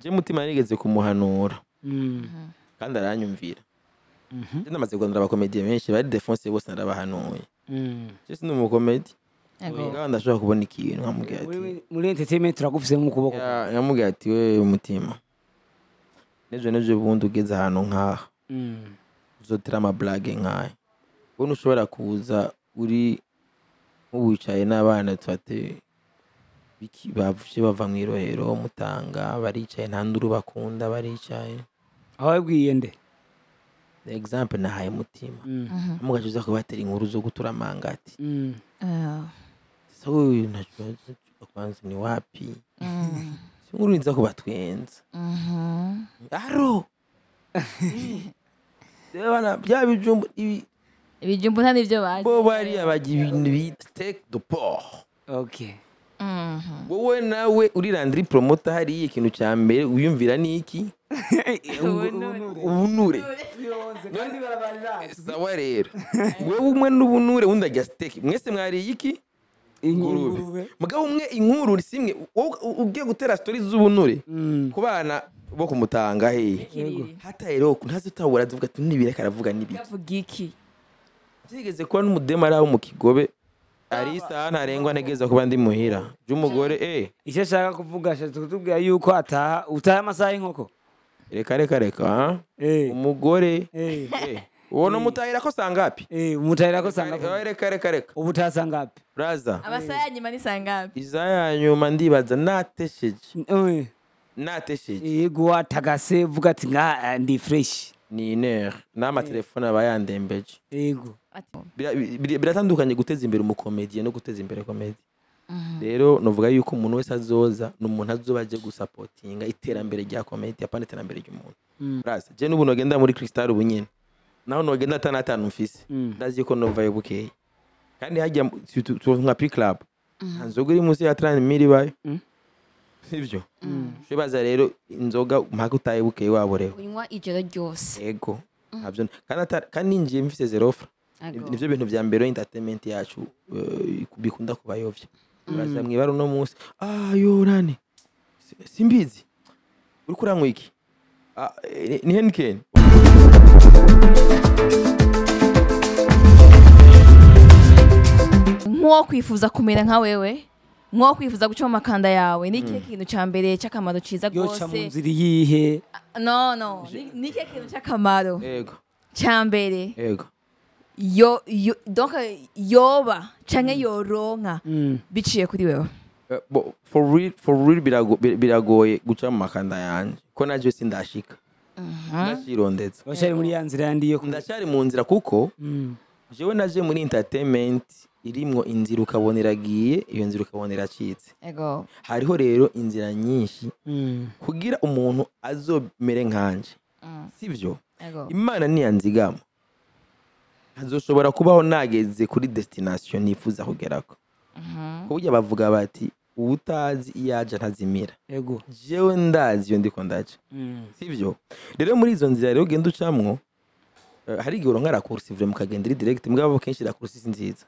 je mutima nigeze kumuhanura kandi aranyumvira je namaze kugondera abakomediye benshi bari Defonse bose narabahanuye je sindi umukomedi ngaho ndashobora kubona ikintu nkamubwira ati muri entertainment turagufise mu kuboko nkamubwira ati we umutima nejo bundi ugeze ahantu nkaha uzotera amablage nkaya ubona ushobora kuza uri nk'uwicaye n'abana tufate bavuje bava mu irohero mutanga baricaye nta nduru bakunda baricaye aho wabwiye nde example nahaye mutima amugaje kubatera inkuru zo gutura mangati so najua kwanza ni wapi inkuru nza kubatwenza aro Debana bya bijumbu ibijumbu nta nivyo baje bo bari abaji ibintu bita steak de porc okay wowe nawe uri landry promoter hari ikintu cya mbere uyumvira niki ubunure kandi barabarira sawa rero wowe umwe n'ubunure undi ajya steak mwese mwari iki ingurube mugabo umwe inkuru simwe ugiye gutera stories z'ubunure ku bana bo kumutanga hata rero ntazitawura zivuga ati nibireka aravuga nibi avuga iki zigeze kuba n'umudemara wo mu Kigobe ari isaha ntarengwa ntegeza kuba ndi muhira by'umugore icyo ashaka kuvuga ashatse kutubwira yuko utaha amasaha y'inkoko reka umugore ubona umutahira ko sangapi umutahira ko sangapi reka ubu utasangapi braza amasaha ya nyuma ni sangapi izaya nyuma ndibaza natesheje yego watagase vuga ati ndi fresh ni iner n'ama telefone abayandembeje yego biratandukanye guteza imbere umukomediye no guteza imbere komedi rero novuga yuko umuntu wese azoza n'umuntu azobaje gusapotinga iterambere rya komedi apana iterambere ry'umuntu braza je n'ubu nogenda muri Crystal ubunyene naho nogenda atanu mfise ndazi ko novayo bukeye kandi hajya nka P Club nzoga iri munsi ya 30,000 bayo sivyo shibaza rero inzoga mpaka utaye bukeye wabo rero unywa ijoro ryose yego ntabyo kandi ninjiye mfise zero offer nivyo bintu vya mbere entertainment yacu bikunda kubayovya baza mwibaro no munsi yo nani simbizi uri kuranywa iki ni Henken nko kwifuza kumera nka wewe nko kwifuza guca makanda yawe ni ikihe kintu cya mbere cy'akamaro ciza gose yoca mu nzira yihe no ni ikihe kintu cy'akamaro yego cya mbere yego donc yoba canke yoronka biciye kuri wewe for real biragoye guca mu makanda yanje ko naje sindashika ndashirondetse washari muri yanzira yandiye ndashari mu nzira kuko jewe naje muri entertainment irimwo inzira ukaboneragiye iyo nzira ukabonera-citse ego hariho rero inzira nyinshi kugira umuntu azomere nkanje sivyo Imana niyanzigama hazoshobora kubaho nageze kuri destination nifuza kugerako kuburyo bavuga bati utazi iyaje ntazimira yego jewe ndazi yo ndiko ndaje sivyo rero muri izo nzira rero genda ucamwo hari igihe uronka rakursi vre mukagendera direct mugabo kenshi rakursi nziza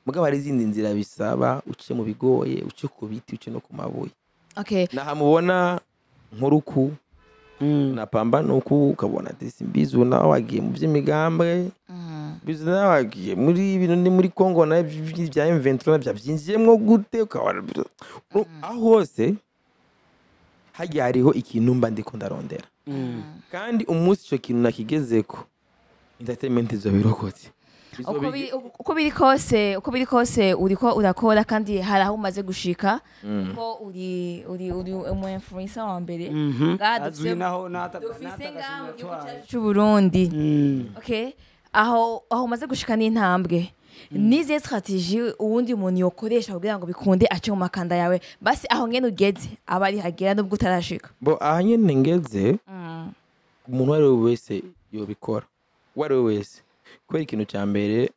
mugabo hari izindi nzira bisaba uce mu bigoye uce ku biti uce no ku mabuye okay nahamubona nkuruku napambana uku ukabona ati simbizi nawe wagiye mu by'imigambwe bizi nawe wagiye muri ibintu ni muri Kongo na bya M23 bya byinjiyemwo gute ukabona aho hose hagiye hariho ikintu mba ndiko ndarondera kandi umunsi ico kintu nakigezeko entertainment zo birokotse uko biri kose uriko urakora kandi hari aho umaze gushika ko uri umu influencer wa mbere azwi naho dufise ngaho mu gihugu cyacu cy'u Burundi okay aho umaze gushika n'intambwe nize strategie uwundi umuntu yokoresha kugira ngo bikunde ace mu makanda yawe basi aho ngene ugeze abari hagera nubwo utarashika bo ahanyene ngeze umuntu wari wese yobikora wari wese kwera ikintu cya mbere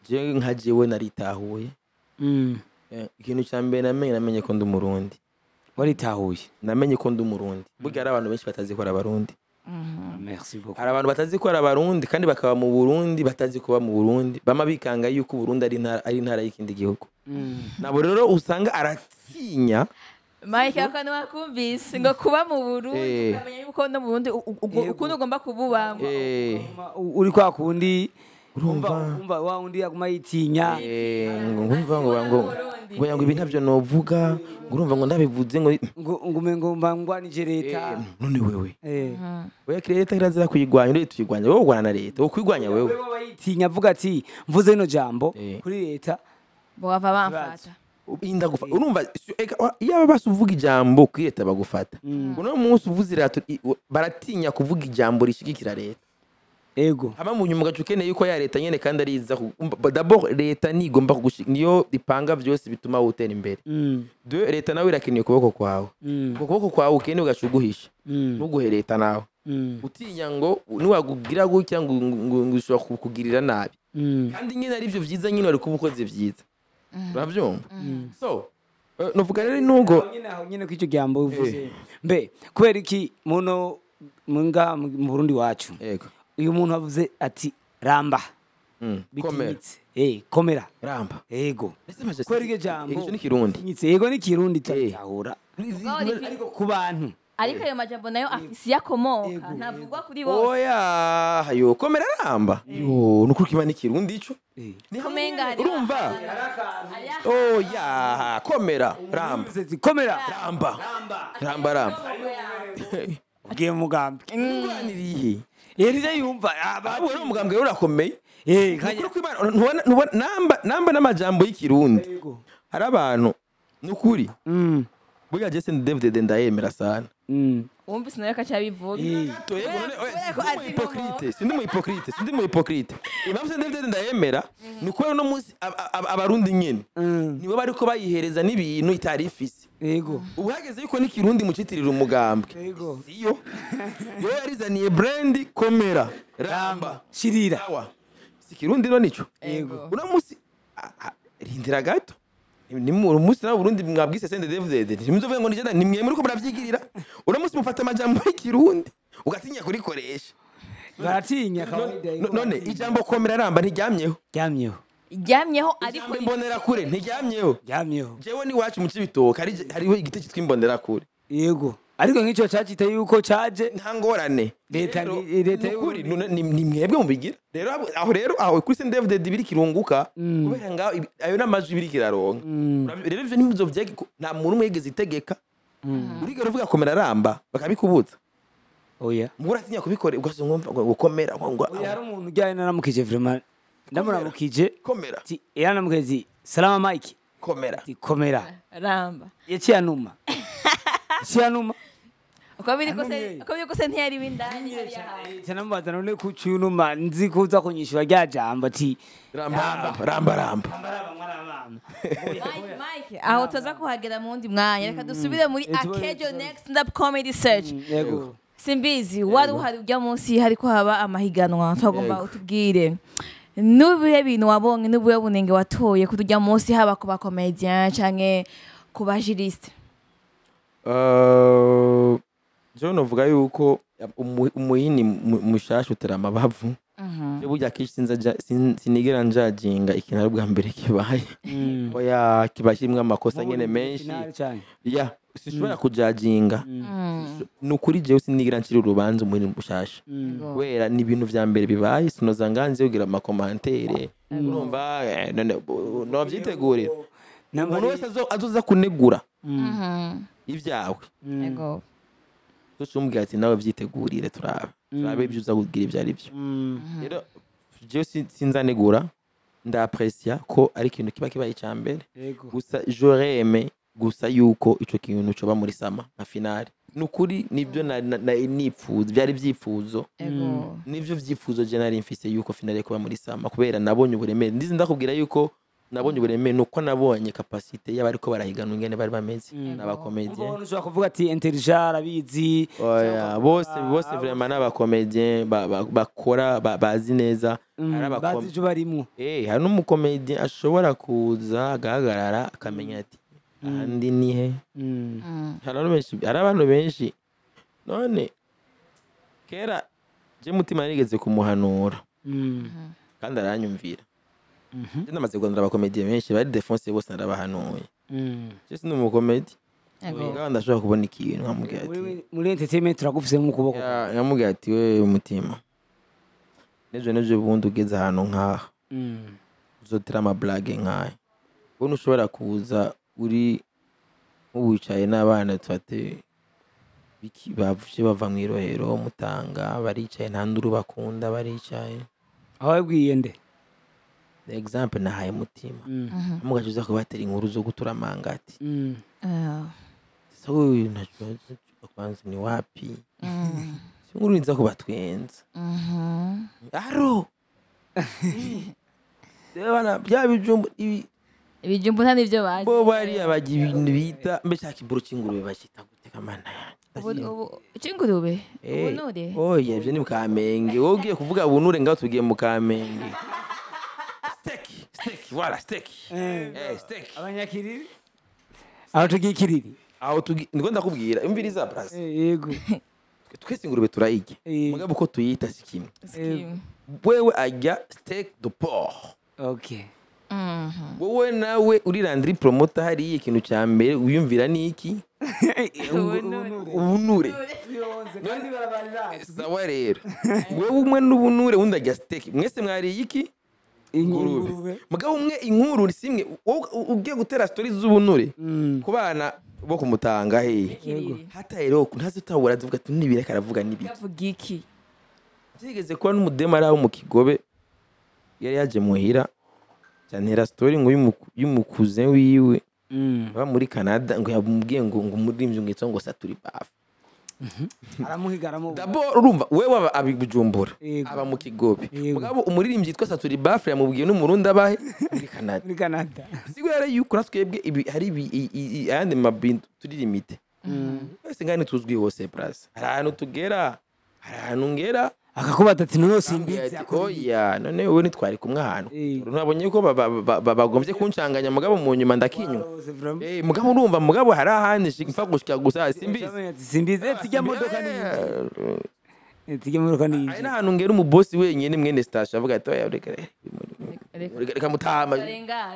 je nkajewe naritahuye ikintu cya mbere namenye ko ndi umurundi waritahuye namenye ko ndi umurundi burya ari abantu benshi batazi ko ari abarundi merci beaucoup hari abantu batazi ko ari abarundi kandi bakaba mu Burundi batazi kuba mu Burundi bama bikanga yuko Burundi ari intara y'ikindi gihugu nabo rero usanga aratinya Mike akantu wakumvise ngo kuba mu Burundi ukamenya yuko no mu Burundi ukuntu ugomba kububamo uri kwa kundi urumva wa undi aguma yitinya ngumva ngo ibi ntavyo novuga ngurumva ngo ndabivuze ngo mbangwanije leta none wewe oya leta irazira kuyigwanya uri tuyigwanya wowe ugwana na leta wokwigwanya wewe yitinya avuga ati mvuze no jambo kuri leta bo bava bamfata inda gufa urumva yaba basuvuga ijambo kuri leta bagufata uno munsi uvuze leta baratinya kuvuga ijambo rishigikira leta ego aba mu nyuma gacukeneye yuko ya leta nyene kandi ariza d'abord leta nigomba niyo ipanga byose bituma utera imbere de leta nawe irakeneye kuboko kwawe kuboko kwawe ukeneye ugacuguhisha nuguhe leta nawe utinya ngo niwagugira gutya ngo ushobora kukugirira nabi kandi nyene ari byo vyiza nyene ari kubukoze vyiza uravyumva so novuga rero nugo nyene kw'icyo jambo uvuze mbe kubera iki muno munga mu Burundi wacu yego uyu muntu avuze ati ramba komera ramba yego kwera iryo jambo ego ni kirundi yego ni kirundi tutahura ariko ku bantu ariko ayo majambo nayo afisi yakomoka ntavugwa kuri bose oya yo komera ramba yo nukuri kiba ni kirundi ico kumenga urumva oya komera ramba komera ramba ugiye mugambi ngwaniriye yerije yumva ababona umugambwe urakomeye namba n'amajambo y'ikirundi hari abantu nukuri burya Jesse David ndayemera sana wumvise nayo kacabivuga sindi mu hypocrite impamvu David ndayemera ni kubera no munsi abarundi nyene nibo bariko bayihereza n'ibintu itari ifise yego ubahageze yuko n'ikirundi mucitirira umugambwe yego iyo yarizaniye brand komera ramba shirira si kirundi no nico yego uno munsi rindira gato ni mu munsi na Burundi mwabwise sende David ntimuzovuga ngo nijana nimwe muri ko muravyigirira uno munsi mufata amajambo y'ikirundi ugatinya kurikoresha baratinya kawaida none ijambo komera ramba ntiryamyeho ryamyeho ariko imbonera kure ntiryamyeho jewe ni wacu mu cibitoka hariho igiti cyitwa imbonera kure yego ariko nk'icyo cyacita yuko caje ntangorane leta y'ukuri ni mwebwe mubigira rero aho kuri Saint David biri kirunguka kubera ngaho ayo n'amajwi biri kiraronka rero ivyo ntimuzovyege nta muntu umwe yigeze itegeka urigero uvuga komera ramba bakabikubuza oya muratinya kubikora ugasumva gukomera ngo hari umuntu ujyanye naramukije vraiment ndamuramukije komera ati yaramukije salama Mike komera ramba yaciye anuma uko biri kose ntiyari windani cyanamubaza none kucunuma nzi kuza kunyishura rya jambo ati ramba Mike aho tuza kuhagera mu wundi mwanya reka dusubire muri Akejo Next Stand Up Comedy Search yego simbizi wari uhari ujya munsi hariko haba amahiganwa twagomba utubwire nubihe bintu wabonye nubuye bunenge watoye kutujya munsi haba ku ba comedian canke ku ba juriste je novuga yuko umuhini mushasha utera amabavu burya kishi sinigera njajinga ikintu ari bwa mbere kibaye oya kibashimwe amakosa nyene menshi ya sishobora kujajinga nukuri jewe sinigera nshira urubanza umuhini mushasha wera ni ibintu vya mbere bibaye sinoza nganze ugira amakomantere urumva no vyitegurira umuntu wese azoza kunegura ivyawe yego tucumbwira ati nawe vyitegurire turabe ibyo uza kugira ivyo ari byo rero jewe sinzanegura ndaprecia ko ari ikintu kibaye icambere gusa j'aurais aimé gusa yuko ico kintu coba muri sama na finale nukuri nibyo nipfuza byari vyifuzo nivyo vyifuzo je nari mfise yuko finale kuba muri sama kubera nabonye uburemere ndizi ndakubwira yuko nabonye uburemere nuko nabonye capacité y'abariko barahiganwa ngene bari bameze n'abakomedien ubwo ushobora kuvuga ati intelligent arabizi oya bose vraiment n'abakomedien bakora bazi neza bazi icyo barimo hari n'umukomedien ashobora kuza agahagarara akamenya ati andi nihe hari abantu benshi none kera je mutima nigeze kumuhanura kandi aranyumvira namaze guhanura abakomedie benshi bari Defonse bose narabahanuye je sindi umukomedi ngaho ndashobora kubona ikintu nkamubwira ati muri entertainment turagufise mu kuboko nkamubwira ati we umutima nejo bundi ugeze ahantu nk'aha uzotera amablage nk'aya ubona ushobora kuza uri nk'uwicaye n'abana tufate bavuje bava mu irohero mutanga baricaye nta nduru bakunda baricaye aho wabwiye nde example nahaye mutima mugacuza kubatera inkuru zo gutura mangati so najua kwanza ni wapi inkuru niza kubatwenza aro Debana bya bijumbu ibijumbu nta nivyo baje bo bari abaji ibintu bita mbe cyakiburo cy'ingurube bashita guteka mana cy'ingurube ubunure oya ivyo ni mu Kamenge wowe ugiye kuvuga ubunure ngaho tugiye mu Kamenge steak voilà steak steak abanyakiriri aho tugiye kiriri aho ndiko ndakubwira imviriza brase yego twese ingurube turayige mugabo uko tuyita sikimwe wewe ajya steak de porc okay wowe nawe uri landry promoter hari ikintu cya mbere uyumvira niki ubunure sawa rero wowe umwe n'ubunure wundi ajya steak mwese mwariye iki ingurube mugabo umwe inkuru simwe ugiye gutera stories z'ubunure ku bana bo kumutanga hata rero ntazitawura avuga ati nibire karavuga nibiki yavuga iki zigeze kuba n'umudemara wo mu Kigobe yari yaje muhira cyantera story ngo y'umukuze wiwe ba muri Canada ngo yamubwiye ngo umuririmvye ngitso ngo saturi baf aramuhigaramo d'abord urumva wewe abibujumbura aba mu Kigobe mugabo umuririmvye yitwa saturi baf yamubwiye n'umurundi abahe muri Canada sigwera yuko natwebwe hari ayandi mabintu turi limite wese ngani tuzwi hose plus ahantu tugera ahantu ngera akakubata ati none simbizi oya none wowe nitwari kumwe ahantu nabonye ko bagomvye kuncanganya mugabo mu nyuma ndakinywa mugabo urumva mugabo hari ahandi mfa gushika gusa simbizi tijya modoka ni ari nahantu ngera umubosi wenyene mwene station avuga ati oya reka mutama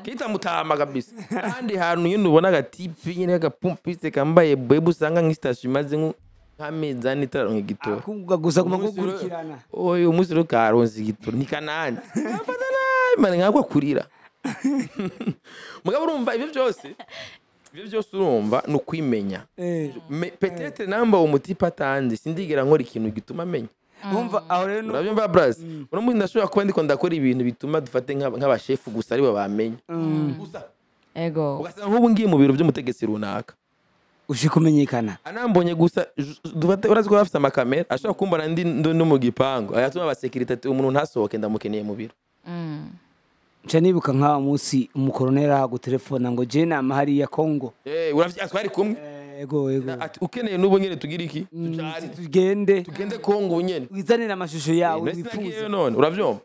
kita mutama kabisa kandi hantu nyine ubona agatipi nyine agapumpise kambaye bwebu usanga nk'istation imaze nk'amezi ane itararonka igitoro akuvuga gusa kuma gukurikirana oyo umunsi rero karonse igitoro ni kanani afata nabi mane nkako kurira mugabo urumva ibyo byose urumva no kwimenya peut-être namba umutipa atanze sindigera nkora ikintu gituma amenya umva aho rero urabyumva bras umuntu ndashobora kuba ndiko ndakora ibintu bituma dufate nk'abashefu gusa aribo bamenya gusa ego ugasanga nk'ubu ngiye mu biro by'umutegetsi runaka ushikumenyekana anambonye gusa dufate urazi ko bafite amakamera ashobora kumbona ndi no mu gipango ayatuma abasekirite umuntu ntasohoke ndamukeneye mu biro nca nibuka nka munsi umukoronera gutelefona ngo je nama hari ya Kongo uravya twari kumwe ego ati ukeneye n'ubu nyene tugira iki tugende Kongo nyene wizanira amashusho yawe wifuza none uravyumva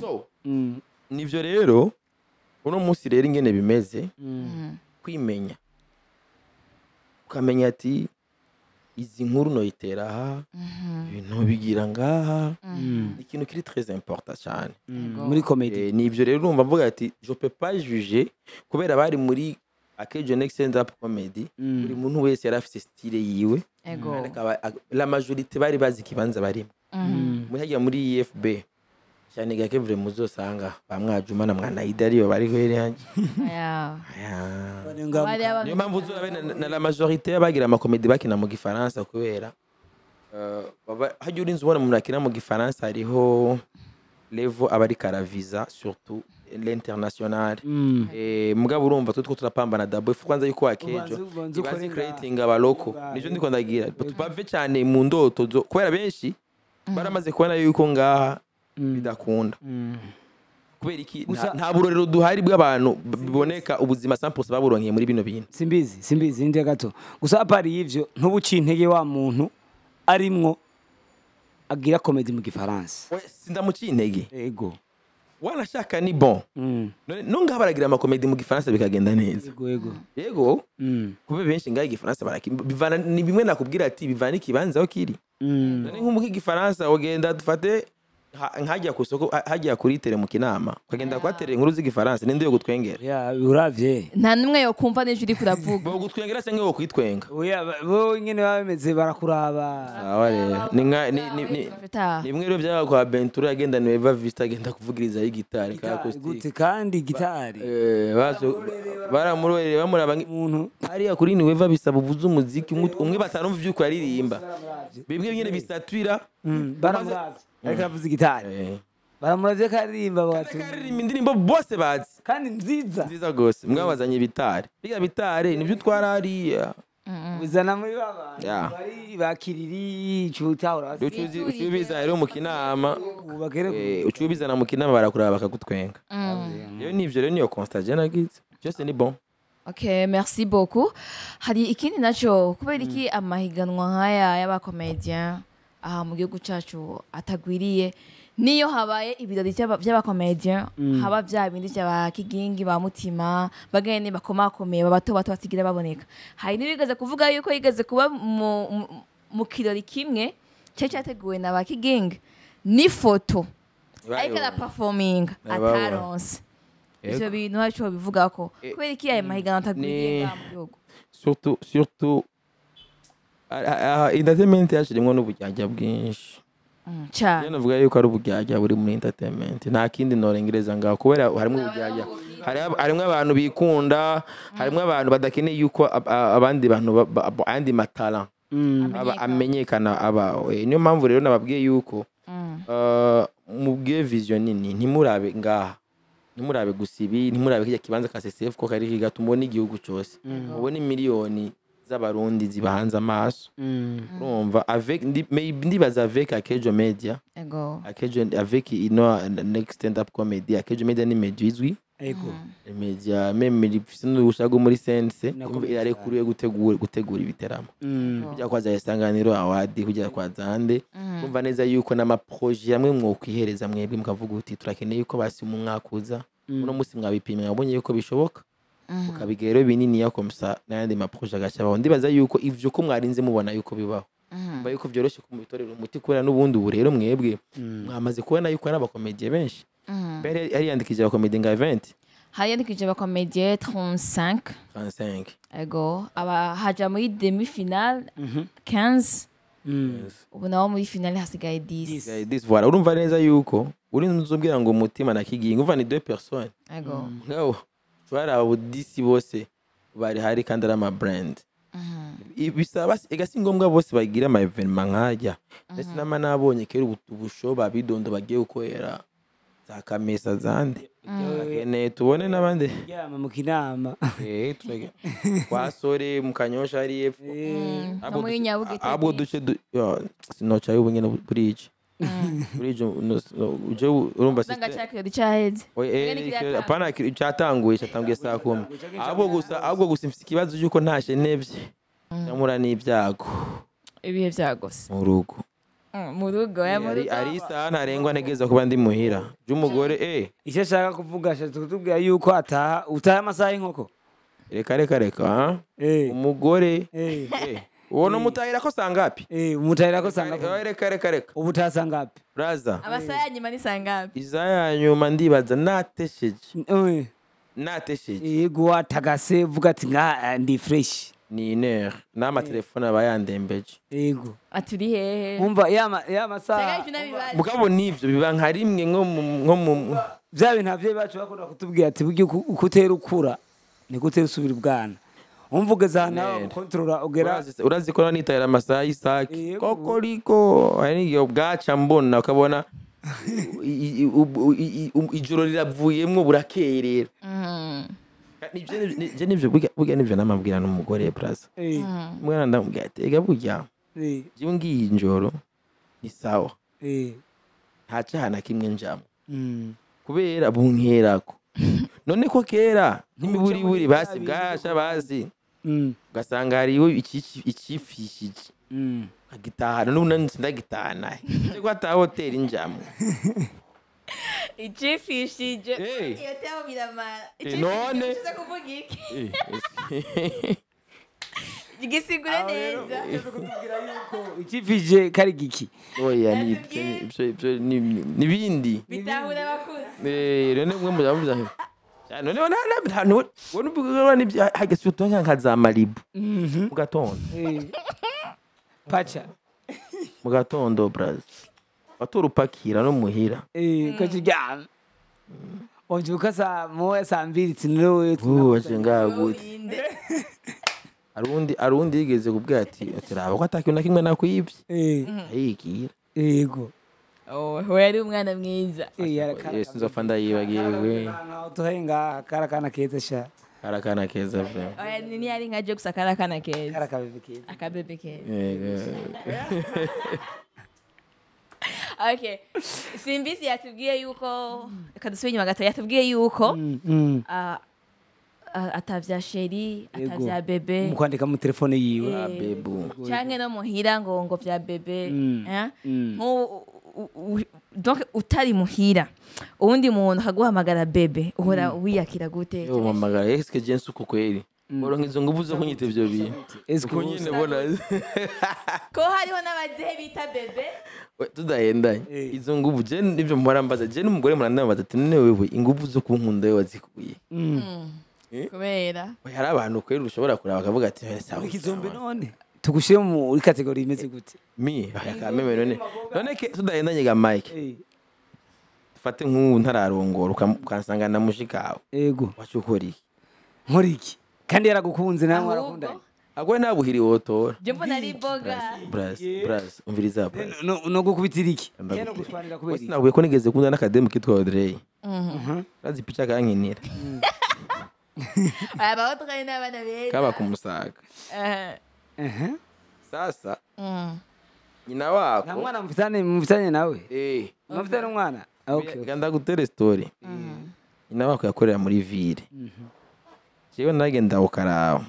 so nivyo rero uno munsi rero ingene bimeze kwimenya ukamenya ati izi nkuru noyitera aha ibintu bigira ngaha ikintu kiri très important cyane muri comedy nivyo rero urumva mvuga ati je peux pas juger kubera bari muri akejo next stand up comedy buri muntu wese yari afite style yiwe la majorité bari bazi kibanza barimo muri IFB cyane gake vre muzosanga bamwajuma na mwana idariyo bari kwere yanje niyo mpamvu uzobe na la majorité bagira amakomedi bakina mu gifaransa kubera hajya urinzi ubona umuntu akina mu gifaransa hariho level abari karaviza surtout l'international mugabo urumva tutwo turapambana dabo kwanza yuko akejo bazi creating abaloko nijo ndiko ndagira bave cyane mu ndoto kubera benshi baramaze kubona yuko ngaha bidakunda kubera iki nta burorero duhari bw'abantu biboneka ubuzima 100% baburonkeye muri bino bintu simbizi nje gato gusa apari y'ivyo ntubuci intege wa muntu arimwo agira comedy mu gifaransa sindamuci intege ego wanashaka ni bon no ngabaragira amakomedi mu gifaransa bikagenda neza yego kube benshi ngaye gifaransa bivana ni bimwe nakubwira ati bivana ikibanza aho kiri none nk'umuki gifaransa ogenda dufate nkajya ku isoko hajya kuri tele mu kinama ukagenda kwaterera inkuru z'igifaransa ninde yo gutwengera ya uravye nta numwe yo kumva n'ejo uri kuravuga bo gutwengera se ngewe kwitwenga oya bo nyene bameze barakuraba sawa rero ni mwe rero byaga kwa Bentura yagenda niwe Eva Vista agenda kuvugiriza y'igitari ka acoustic gute kandi gitari bazo baramurorere bamuraba umuntu hariya kuri niwe Eva bisaba uvuze umuziki umwe batarumva ivyuko yaririmba bimwe nyene bisatwira baramuravye ariko avuze gitari baramuravye karirimba bakaririmba indirimbo bose bazi kandi nziza gose mwabazanye bitare biga bitare nivyo twara hariya bizana muri baba bari bakiriri cyutahura ucubiza rero mu kinama ucubizana mu kinama barakuraba bakagutwenga rero nivyo rero niyo constat je nagize byose ni bon. Okay, merci beaucoup. Hari ikindi naco kubera iki amahiganwa nkaya y'abakomedian aha mu gihugu cyacu atagwiriye niyo habaye ibirori by'abakomedian haba bya bindi by'abakigingi ba mutima bagene bakomakomeye babato bato basigira baboneka. Hari nibigeze kuvuga yuko yigeze kuba mu kirori kimwe cyateguwe na bakigingi ni foto ariko la performing ataronse. Ivyo bintu haco bivuga ko kubera iki aya mahiganwa atagwiriye mu gihugu. Surtout entertainment yashirimo n'ubujyajya bwinshi cyane navuga yuko ari ubujyajya buri muri entertainment nta kindi norengereza ngaho kubera harimo ubujyajya harimo abantu bikunda harimo abantu badakeneye yuko abandi bantu andi matala amenyekana niyo mpamvu rero nababwiye yuko mubwiye vision nini ntimurabe ngaha ntimurabe gusibi ntimurabe kijya kibanza ka CCF ko kari kigatumubona igihugu cyose mubone miliyoni z'abarundi zibahanze amaso urumva avec ndibaza avec Akejo Media Akejo avec next stand up comedy Akejo Media ni medizwi media même rifise ushago muri sense yarekuriye gutegura ibiteramo kujya kwaza isanganiro awadi kujya kwa Zande umva neza yuko nama projet yamwe mwokwihereza mwebwe mukavuga uti turakeneye yuko basi mu mwakuza uno musi mwabipimye mwabonye yuko bishoboka ukabigero binini yako msa n'andi maproje agashabaho ndibaza yuko ivyo ko mwarinze mubona yuko bibaho mba yuko byoroshye kumubitorera umuti kubera n'ubundi ubu rero mwebwe mwamaze kubona yuko ari abakomedie benshi bere ari yandikije abakomedie nga 20 hari yandikije abakomedie 35 ego aba haja muri demi finale 15 ubu nawo muri finale hasigaye 10 voilà urumva neza yuko uri nzobwira ngo umutima nakiginga uva ni 2 personnes ego ngaho twara abo disi bose bari hari kandi ari ama brand bisaba egasi ngombwa bose bagira ama evenement nkajya ndetse nama nabonye kera ubusho babidondo bagiye gukorera za Kamesa Zande agene tubone nabande yama mu kinama twege kwasore mu Kanyosha ari epfo abo duce sinocha y'ubungene bridge bridge uje urumva sanga cyakiri cyaheze apana cyatanguye saa 10 abo gusa mfite ikibazo yuko ntashe nevye namura n'ibyago ibihe byagose mu rugo ari isaha ntarengwa ntegeza kuba ndi muhira by'umugore icyo ashaka kuvuga ashatse kutubwira yuko utaha amasaha y'inkoko reka umugore uwo no mutahira ko sangapi umutahira ko sangapi reka ubu utasangapi braza abasaha yanyuma ni sangapi izayanyuma ndibaza natesheje yego watagase vuga ati ndi fresh ni iner nama telefone abayandembeje yego aturi hehe umva ya masaha mugabo nivyo biba nka rimwe nko mu bya bintu avye bacu bakunda kutubwira ati buryo ukutera ukura ni gutera usubira ubwana umvuga nawe controller ugera urazikora nitahira amasaha y'isaki koko riko ari bwaca mbona ukabona ijoro riravuyemwo burakeye rero nivyo burya nivyo namabwira n'umugore braza mwana ndamubwira ati ega burya jewe ngiye injoro ni sawa nta cyaha na kimwe njamo kubera bunkerako none ko kera n'imiburiburi basi bwasha bazi ugasanga hariho ikifishije agitahana n'ubu ndagitahana ko ata hoteli njamo ikifishije iyo tebo biramara none ikifishije kuvuga iki igisigure neza ikivije kari giki oya ni ibyo nibindi bitahura abakuzi rero mwe muzamuza cyane none ntabwo ubwo nibyo hageze utonka nka za Malibu mu gatondo pacha mu gatondo braza batura upakira no muhira ko kijyana wabyuka saa mbiri tiniwe uwaje ngagute arundi yigeze kubwira ati raba ko atakintu na kimwe nakwibye ayigira yego we yari umwana mwiza yesu nzopfa ndayibagiwe tuhenga karakana keza sha karakana keza vre oya ni yari nka Jokes akarakana keza karakabebe keza akabebe keza yego okay Simbizi yatubwiye yuko kadusubira inyuma gato yatubwiye yuko atavya sheri atavya bebe mu kwandika mu telefone yiwe bebu canke no muhira ngo vya bebe donc utari muhira uwundi muntu akaguhamagara bebe uhora wiyakira gute yo mamagara eske jensu uko kweli boronka izo nguvu zo kunyita ivyo bintu eske nyine bona ko hariho n'abazehe bita bebe tudahendanye izo nguvu je nivyo mpora mbaza je n'umugore murandabaza ati none wewe inguvu zo kunkunda wewe wazikuye kubera hari abantu kweli ushobora kuraba bakavuga ati sawa ikizombe none tugushire muri kategori imeze gute mi akameme none ke tudahendanye ga Mike fate nk'ubu ntararongora ukansanga na mushikawe yego wacukora iki nkora iki kandi yaragukunze nawe arakundanye agwe nabuhiri wotora je mbona ari boga bras umviriza no gukubitira iki no gushwanira kubera iki nabuye ko nigeze kunda n'akademu kitwa Audrey razi picha kankinira aba utwaye n'abana beza kaba kumusaga sasa nyina wako nta mwana mufitanye nawe mufitanye umwana okay ganda gutere story nyina wako yakorera muri ville jewe nagenda ukaraba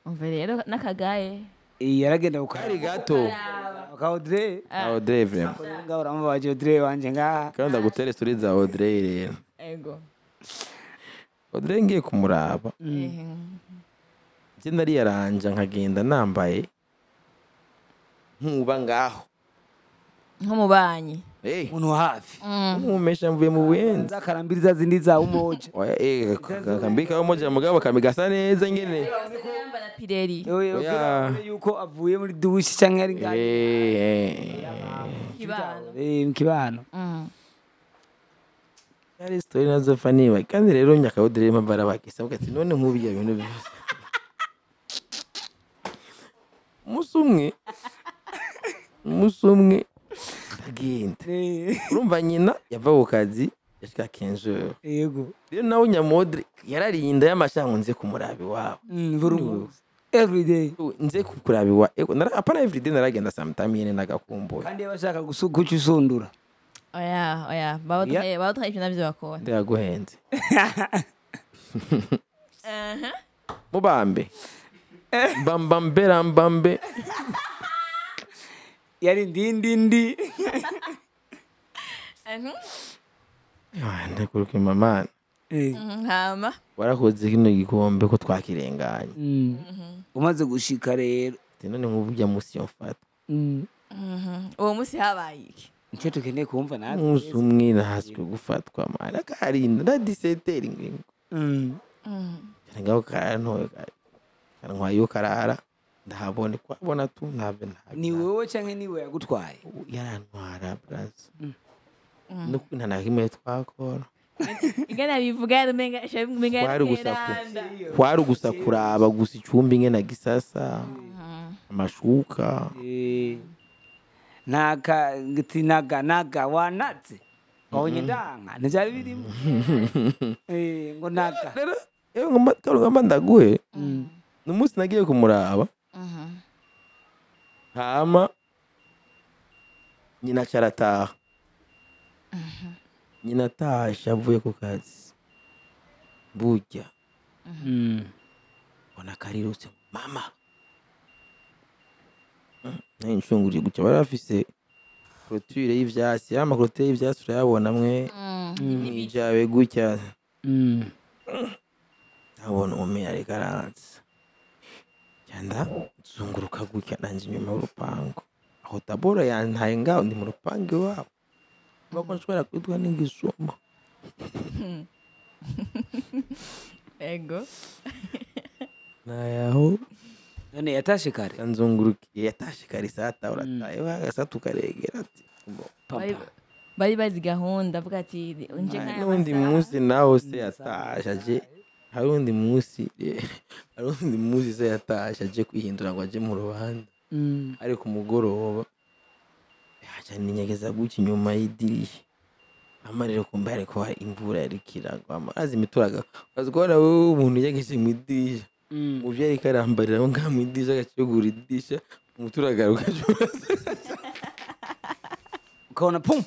umva rero nakagaye yaragenda ukaraba gato Audrey vraiment ngaho uramubaje Audrey wanje ngaha kandi ndagutere story za Audrey rero ego Audrey ngiye kumuraba je nari yaranja nkagenda nambaye nkuba ngaho nk'umubanyi umuntu wa hafi umumesha mvuye mu buyenzi zakarambiriza zindi za umoja oya kambika umoja mugabo kamigasa neza ngene yambara pireri yuko avuye muri dushi canke ari ngaho kibano kibano yari story nazo faniba kandi rero nyakawudire mabara bakisa ugati none nkubiya bintu byose musumwe agenda urumva nyina yava ku kazi yashika 15 yego rero nawe nyamodre yararinda y'amashango nze kumurabi wabo every day nze kukurabi wa apana every day naragenda sometime yene nagakumbura kandi yabashaka gusukuca usundura oya babatwaye ibyo nabyo bakora ndaguhenze mubambe mbambe yari ndindindi ndakuruka mamana hama warakoze kino gikombe ko twakirenganye umaze gushika rero none nk'ubujya musi yofata uwo musi habaye iki nicyo tukeneye kumva natwe umunsi umwe nahaswe gufatwa mara karinda na 17 ngingo ngaho karantoye karantwaye karara ndahabone kwabona tu ntabwo ni wowe canke niwe yagutwaye yarantwara braza nuko ntanakimwe twakora ingana bivuga yarumenga kwari gusa kuraba gusa icumbi ngena gisasa amashuka naga wanatse wabonye ndanga ntibyari birimo ngo naga rero ngamba ndaguhe n'umunsi nagiye kumuraba hama nyina carataha nyina atashe avuye ku kazi burya mbona karirutse mama nshunguriye gutya bari bafise clôture y'ivyasi ama clôture y'ivyasi urayabona mwe ijabe gutya abona umwe ariko aranza cyanda zunguruka gutya nanje inyuma y'urupango aho tabora yantaye ngaho ndi mu rupangu iwabo bako nshobora kwitwa n'igisumo ego nayaho none yatashe kare kanzungurukiye yatashe kare sata urataye wagasa tukaregera ati bari bazi gahunda avuga ati unje nkaya n'undi munsi naho se yatashe aje hari undi munsi se yatashe aje kwihindura ngo aje mu ruhande ariko umugoroba yaje ninyegeza guki nyuma y'idirisha amarero kumbe ariko imvura yarikiragwa amazi mituraga bazikora wowe umuntu yageje mu idirisha muvyo ariko arambarira ngo nga mu idirisha agacugura idirisha umuturaga ukajubaza ukabona pum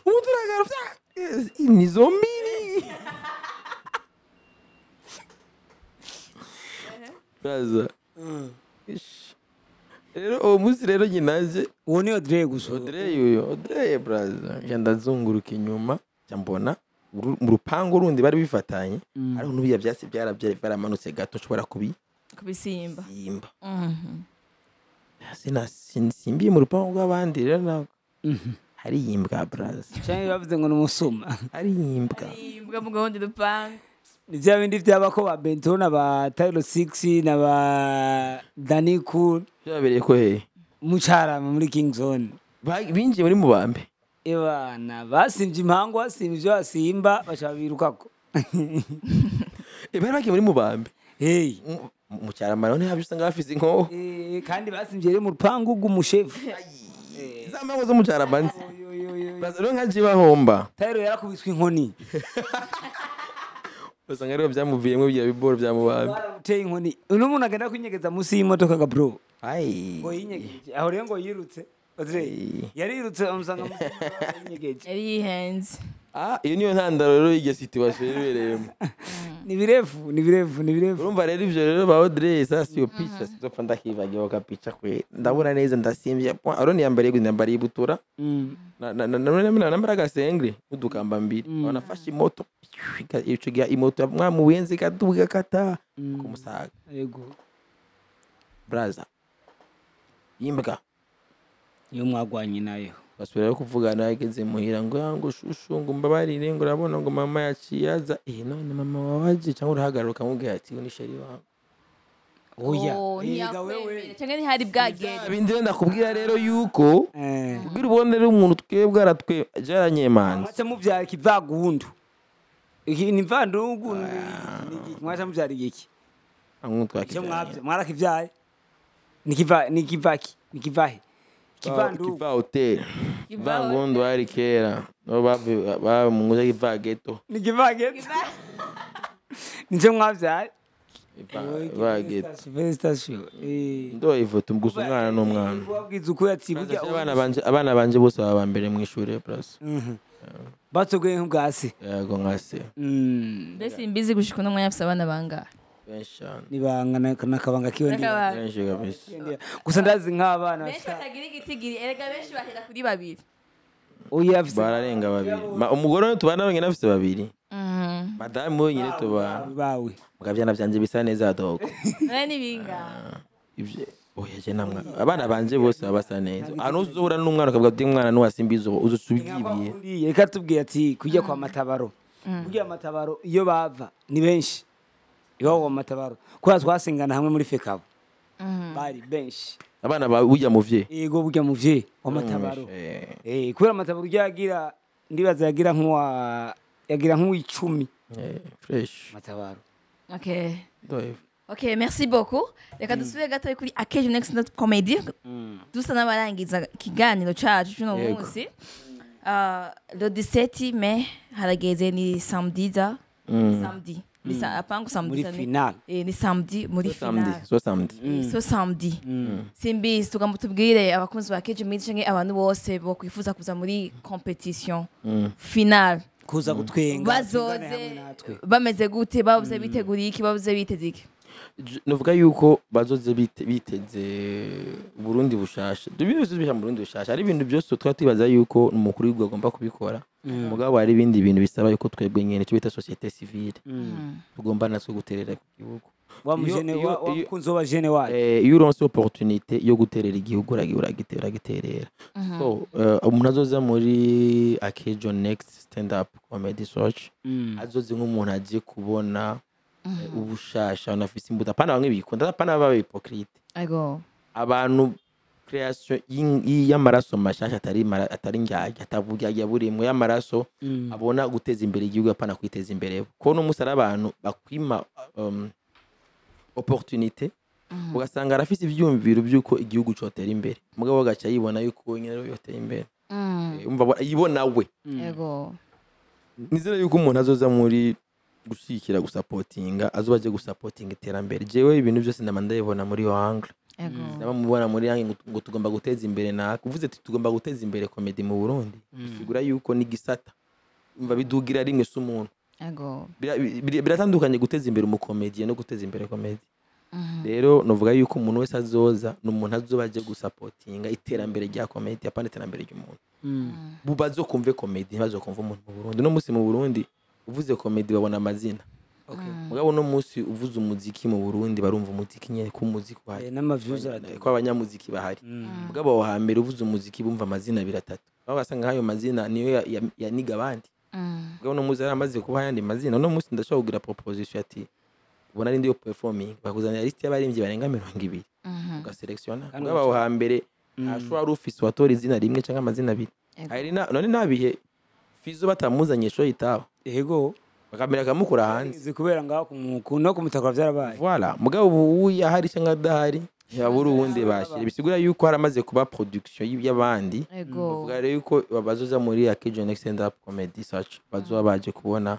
umuturaga ni zombie braza rero uwo munsi rero nyinaje uwo ni Audrey gusa Audrey braza ndazunguruka inyuma cyambona mu rupangu rundi bari bifatanye ariko n'ubiya byasi byaramanutse gato nshobora kubisimba simbiye mu rupangu rw'abandi rero nawe hari imbwa braza cyane bavuze ngo n'umusuma hari imbwa mu gahunda rupangu ni bya bindi byaba ko ba Bento na ba Tylo 6 na ba Danny Cool byabereye ko he mu Carama muri King Zone binjiye muri Mubambe ebana basimvye impango basimvye ibyo basimba baca birukako bari bagiye muri Mubambe hey mu Carama none habyo usanga bafise inkoho kandi basimvye rero mu rupangu rw'umushefu zambango zo mu Carama nzi rero nkaje bahomba Tylo yarakubiswe inkoni usanga rero byamuviyemo bya biboro byamubambe uteye inkoni uno muntu agenda kwinyegeza munsi y'imodoka ga bro ngo yinyegeje aho rero ngo yirutse yarirutse amusanga munsi y'imodoka yinyegeje yari yihenze iyo niyo ntandaro rero y'iryo situation ibereyemo ni birefu urumva rero ivyo rero ba Audrey sasa iyo picha sizopfa ndakibagiwe ka picha kwe ndabura neza ndasimvye aroni yambariye ibutura nambara gasengre udukamba mbiri wanafashe imoto ico gihe imoto mwamuwenze kaduga kata kumusaga yego braza imbwa iyo mwagwanye nayo basubira kuvugana yageze muhira ngo shushu ngo mbabarire ngo urabona ngo mama yaciyaza none mama wawaje cyangwa urahagaruka mubwira ati ni sheri wawe oya wewe cyangwa ntihari bwagere bindi ndakubwira rero yuko ubwira ubone rero umuntu twebwe aratwe jaranyemana mwacha muvyara kivagundu iki ni mvandugu mwacha muvyara iki amutwake mwarakivyaye nikivaki kiva hotel vangundu ari kera no baba munguza kiva ghetto nico mwavyaye ndo ifoto mgusa umwana n'umwana wabwiza uko yatsibuye abana banje bose baba mbere mu ishure plus batsogoye nk'ubwase yego nkase mbese imbizi gushika no mwafise abana bangahe nibanga nakabanga kiwe ndi benshi kabisa gusa ndazi nk'abana benshi batagira igitigiri erega benshi bahera kuri babiri oya bararenga babiri umugore we tubana wenyine afise babiri madame wenyine tuba bawe mugavyana vyanje bisa neza dogo nani binga ivyo oya je namwe abana banje bose babasa neza anuzuhura n'umwana ukavuga ati umwana nuwasimbizo uzosubigiye reka tubwiye ati kujya kwa matabaro kujya matabaro iyo bava ni benshi iwabo wa matabaro kwa twasengana hamwe muri fekabo bari benshi abana ba ujya muvye yego bujya muvye wa matabaro kubera matabaro yagira ndibaza yagira nk'uw'icumi fresh matabaro ok merci beaucoup reka dusubire gato kuri Akejo Next Not Comedy dusa n'abarangiza ikiganiro cacu cy'uno munsi le 17 mai harageze ni samedi apangu samedi ni samedi muri final so samedi simbizi tugamutubwire abakunzi ba Akejo Media canke abantu bose bo kwifuza kuza muri competition final kuza gutwenga bazoze bameze gute babuze biteguriye iki babuze biteze iki nuvuga yuko bazoze biteze Burundi bushasha dubizo bisha mu Burundi bushasha ari ibintu byose twa twibaza yuko umukuru w'igwa agomba kubikora mugabo hari ibindi bintu bisaba yuko twebwe nyene cyo bita societe civile tugomba natwe guterera ku gihugu wa mujene wa mukunzi wa jene wacu iyo uronse opportunité yo guterera igihugu uragiterera so umuntu azoza muri Akejo Next Stand Up Comedy Search azoze nk'umuntu agiye kubona ubushasha unafise imbuto apana bamwe bikunda apana baba hypocrite abantu création y'amaraso mashasha atari njyaje atavuga yaburimwe y'amaraso abona guteza imbere igihugu apana kwiteza imbere ko no musara abantu bakwima opportunité ugasanga arafise ivyumviro byuko igihugu cotera imbere mugabo gacha yibona yuko nyene yotera imbere umva yibona we nizera yuko umuntu azoza muri gushikira gusupportinga azobaje gusupportinga iterambere jewe ibintu byose ndabona muri yo angle ndabamubona muri yangi ngo tugomba guteza imbere na uvuze ati tugomba guteza imbere comedy mu Burundi figura yuko ni gisata umva bidugira rimwe s'umuntu biratandukanye guteza imbere umukomediye no guteza imbere comedy rero novuga yuko umuntu wese azoza n'umuntu azobaje gusupportinga iterambere rya comedy apana iterambere ry'umuntu bubazo kumve comedy bazokumva umuntu mu Burundi no musi mu Burundi uvuze comedy babona amazina mugabo no musi uvuze umuziki mu Burundi barumva umuziki nyene ku muziki wahari n'amaviews ko abanyamuziki bahari mugabo wa hambere uvuze umuziki bumva amazina biratatu aho basanga hayo mazina niyo yaniga abandi mugabo no muzi aramaze kuba yandi mazina no musi ndashobora kugira proposition ati ubona ari ndiyo performing bakuzanira list y'abarimvyi barenga 200 ugaselectiona mugabo wa hambere ashobora ari ufise watora izina rimwe cyangwa amazina abiri ari none nabihe Fizo batamuzanye sho yitaho ego bakamera kamukura hanze kubera ngaho no kumutakura byarabaye voilà mugabo ubu yahari cyangwa adahari yabura ubundi bashire bisigura yuko haramaze kuba production y'abandi uvuga rero yuko bazoza muri Akejo Next Stand Up Comedy Search bazoba baje kubona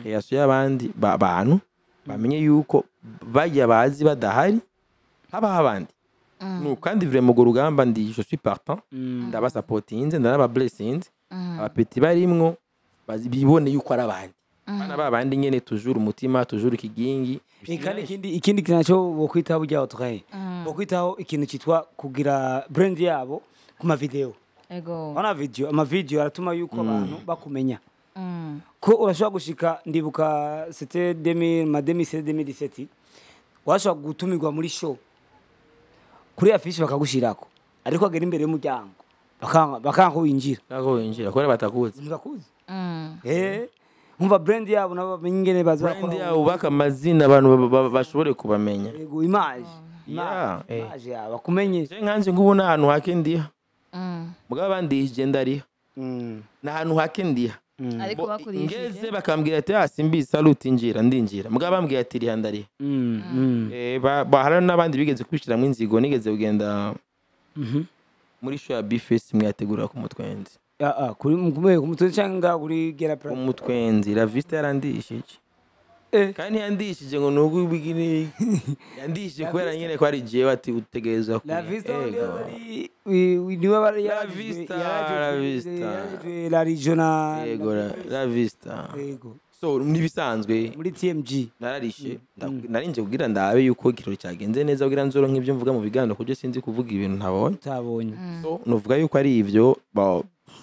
création y'abandi bantu bamenye yuko bajya bazi badahari haba abandi no kandi vraiment go rugamba ndi je suis partant ndaba supportinze ndaba blessings abapeti barimwo bibone yuko ari abandi bana babandi nyene toujours umutima toujours ikigingi kandi ikindi kinacho bokwitaho bujyaho tukaye bokwitaho ikintu kitwa kugira brand yabo kuma video ona video ama video aratuma yuko abantu bakumenya ko urashobora gushika ndibuka c'était 2017 washobora gutumirwa muri show kuri affiche bakagushirako ariko agera imbere y'umuryango bakanga winjira kore batakuzi umva brand yabo nabo bingene bazwa brand yabo baka mazina abantu bashobore kubamenya yego image yabo kumenye nkanje ngubona ahantu hake ndiha mugabo bandije ndariha na ahantu hake ndiha ariko bakurishije ngeze bakambwira ati simbi salute ndinjira mugabo bambwira ati riha ndariha bahara n'abandi bigeze kwishira mu inzigo nigeze kugenda muri show ya Bface mwategura ku mutwenzi kuri kumutwenzi cyangwa kuri gera pra umutwenzi la vista yarandishije kandi yandishije ngo nuko bigini yandishije kubera nyene ko ari jewe ati utegereza la vista niwe bari la vista la regional yego la vista yego so nibisanzwe muri TMG nararishe narinje kugira ndabe yuko ikirori cyagenze neza kugira nzoro nk'ibyo mvuga mu biganiro kuje sinzi kuvuga ibintu ntabonye so nuvuga yuko ari ivyo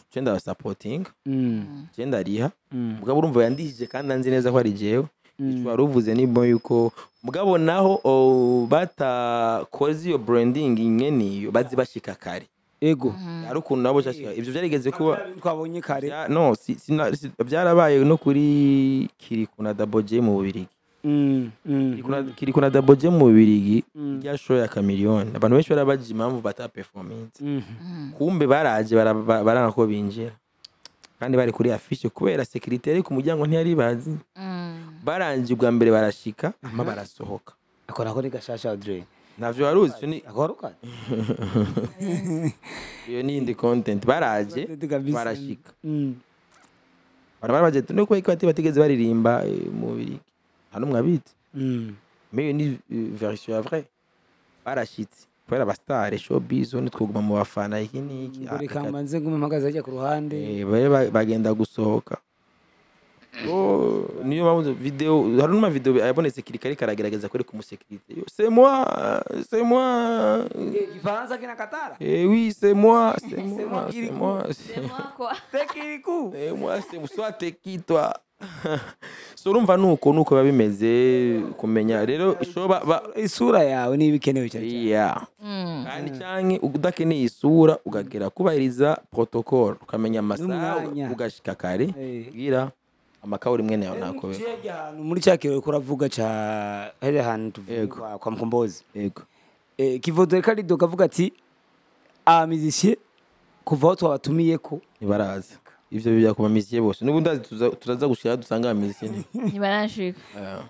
cenda supporting cenda riha mugabo urumva yandishije kandi anzi neza ko ari jewe icyo waruvuze ni bo yuko mugabo naho batakoze iyo branding nyene bazi bashika kare ego ari ukuntu nabo cyashika ivyo byarigeze kuba twabonye kare no byarabaye no kuri Kirikuna Daboje mu Bubirigi Kirikuna Daboje mu Bubirigi ya show ya Chameleone abantu benshi barabaje impamvu bata performance kumbe baraje baranako binjira kandi bari kuri affiche kubera secretary ku muryango ntiyari bazi baranje bwa mbere barashika ama barasohoka akora ko ni gashasha Audrey navyo waruzi ni akora iyo ni indi content baraje barashika barabaje no ko ikati batigeze baririmba mu Bubirigi hano mwabitse mais ni version vrai barashitse kubera abastare showbiz ni twuguma mu bafana iki niki reka manze ngume mpagaze ajya ku ruhande bagenda gusohoka niyo mpamvu video hari n'ama video yabonetse kirikari karagerageza kuri ku musekirite c'est moi Kifaransa kina Katara oui c'est moi quoi Tekiriku moi c'est toi so urumva nuko biba bimeze kumenya rero isura yawe niba ikenewe cyane yeah kandi cyane udakeneye isura ugagera kubahiriza protocol ukamenya amasaha ugashika kare gira amakawuri mwene yawe nako muri cyakiro kuravuga cha hele hantu kwa Mkombozi yego kivodo karido kavuga ati musicien kuva aho twabatumiye ko nibaraza ivyo bijya kuba musicien bose nubundi turaza gushira dusanga musicien nibarashika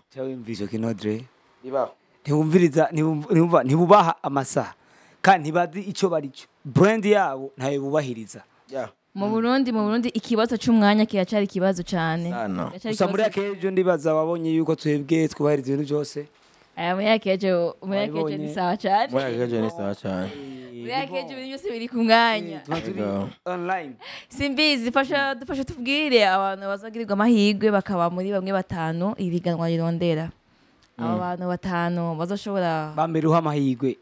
cyawe mvisho kinodre niba ntibubaha amasaha kandi ntibazi icyo barico brand yabo ntayo bubahiriza mu Burundi ikibazo cy'umwanya kiracari ikibazo cyane gusa muri akejo ndibaza wabonye yuko twebwe twubahiriza ibintu byose muri akejo ni sawa cyane muri akejo ibintu byose biri ku mwanya online simbizi dufasha tubwire abantu bazagirirwa amahirwe bakaba muri bamwe batanu ibiganwa rirondera abo bantu batanu bazoshobora bambere uha amahirwe